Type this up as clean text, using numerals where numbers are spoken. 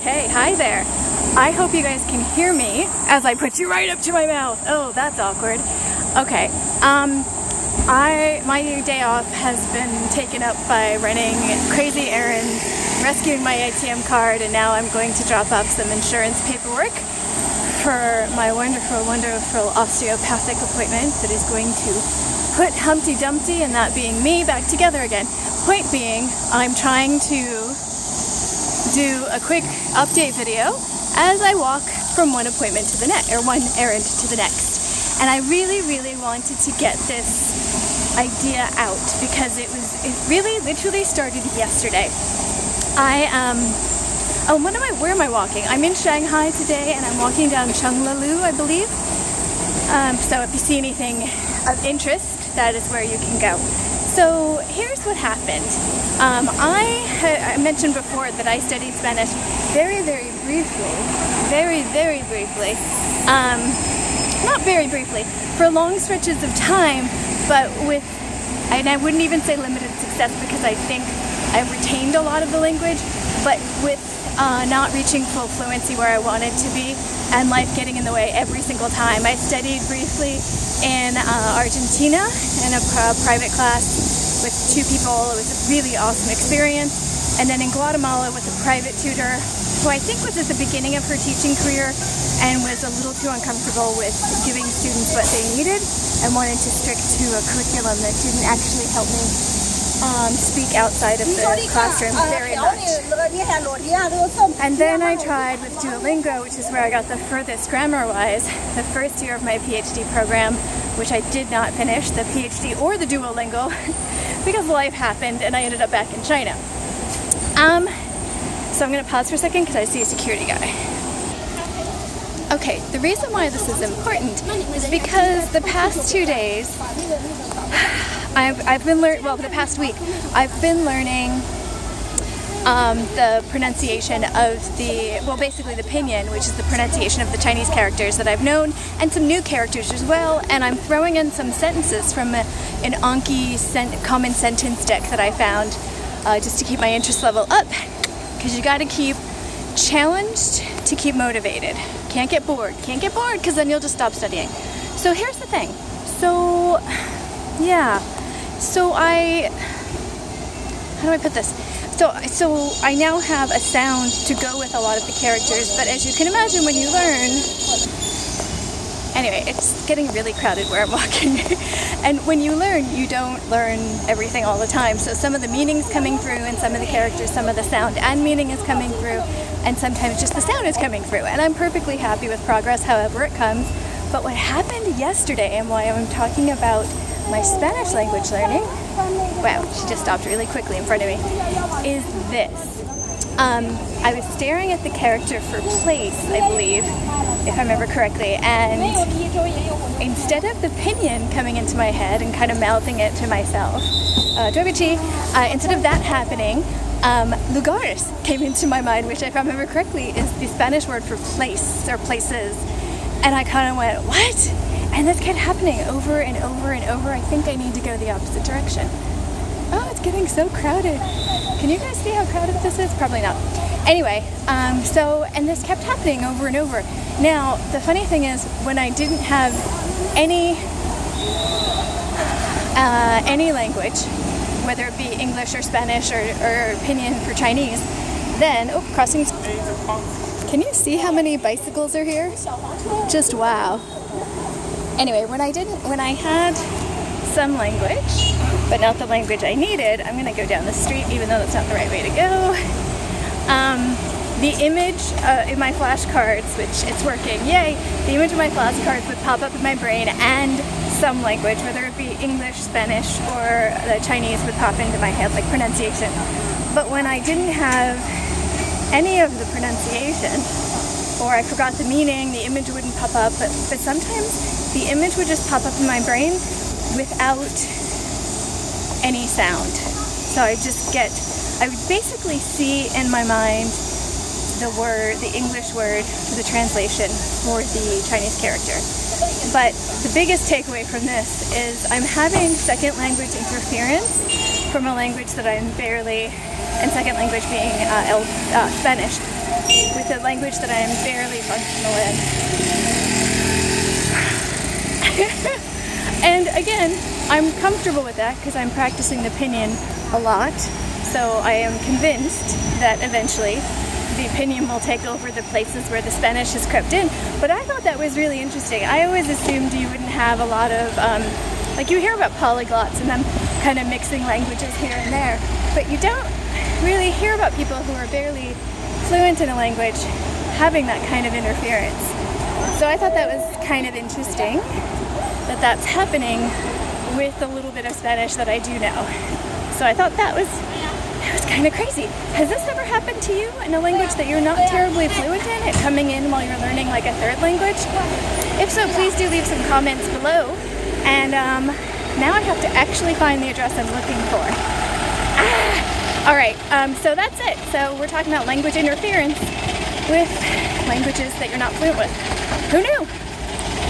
Hey, hi there. I hope you guys can hear me as I put you right up to my mouth. Oh, that's awkward. Okay. My day off has been taken up by running crazy errands, rescuing my ATM card, and now I'm going to drop off some insurance paperwork for my wonderful, wonderful osteopathic appointment that is going to put Humpty Dumpty, and that being me, back together again. Point being, I'm trying to do a quick update video as I walk from one appointment to the next, or one errand to the next. And I really, really wanted to get this idea out because it really literally started yesterday. Where am I walking? I'm in Shanghai today and I'm walking down Chenglalu, I believe. So if you see anything of interest, that is where you can go. So here's what happened. I mentioned before that I studied Spanish very, very briefly. Not very briefly, for long stretches of time, but and I wouldn't even say limited success because I think I retained a lot of the language, but with not reaching full fluency where I wanted to be, and life getting in the way every single time. I studied briefly in Argentina in a private class with 2 people. It was a really awesome experience. And then in Guatemala with a private tutor who I think was at the beginning of her teaching career and was a little too uncomfortable with giving students what they needed and wanted to stick to a curriculum that didn't actually help me speak outside of the classroom very much. And then I tried with Duolingo, which is where I got the furthest grammar-wise, the first year of my PhD program, which I did not finish, the PhD or the Duolingo, because life happened and I ended up back in China. So I'm going to pause for a second because I see a security guy. Okay, the reason why this is important is because the past 2 days, the past week, I've been learning the pronunciation of basically the pinyin, which is the pronunciation of the Chinese characters that I've known, and some new characters as well, and I'm throwing in some sentences from an Anki common sentence deck that I found just to keep my interest level up, because you gotta keep challenged to keep motivated. Can't get bored because then you'll just stop studying. So here's the thing. So how do I put this? So I now have a sound to go with a lot of the characters, but as you can imagine when you learn, anyway, it's getting really crowded where I'm walking. And when you learn, you don't learn everything all the time. So some of the meaning's coming through and some of the characters, some of the sound and meaning is coming through, and sometimes just the sound is coming through. And I'm perfectly happy with progress however it comes. But what happened yesterday, and why I'm talking about my Spanish language learning, wow, she just stopped really quickly in front of me, is this. I was staring at the character for place, I believe, if I remember correctly, and instead of the pinyin coming into my head and kind of mouthing it to myself, instead of that happening, lugares came into my mind, which if I remember correctly is the Spanish word for place or places. And I kind of went, what? And this kept happening over and over and over. I think I need to go the opposite direction. Oh, it's getting so crowded. Can you guys see how crowded this is? Probably not. Anyway, and this kept happening over and over. Now, the funny thing is, when I didn't have any language, whether it be English or Spanish or pinyin for Chinese, then, crossing. Can you see how many bicycles are here? Just wow. Anyway, when I had some language, but not the language I needed, I'm gonna go down the street even though that's not the right way to go. The image in my flashcards, which it's working, yay! The image of my flashcards would pop up in my brain, and some language, whether it be English, Spanish, or the Chinese, would pop into my head, like pronunciation. But when I didn't have any of the pronunciation, or I forgot the meaning, the image wouldn't pop up, but sometimes the image would just pop up in my brain without any sound. So I would basically see in my mind the English word for the translation for the Chinese character. But the biggest takeaway from this is I'm having second language interference from a language that I'm barely, and second language being Spanish, with a language that I am barely functional in. And again, I'm comfortable with that because I'm practicing the pinyin a lot. So I am convinced that eventually the pinyin will take over the places where the Spanish has crept in. But I thought that was really interesting. I always assumed you wouldn't have a lot of, like you hear about polyglots and them kind of mixing languages here and there, but you don't really hear about people who are barely fluent in a language having that kind of interference. So I thought that was kind of interesting that that's happening with a little bit of Spanish that I do know. So I thought that was kind of crazy. Has this ever happened to you in a language that you're not terribly fluent in, it coming in while you're learning like a third language? If so, please do leave some comments below. And now I have to actually find the address I'm looking for. Alright, so that's it. So we're talking about language interference with languages that you're not fluent with. Who knew?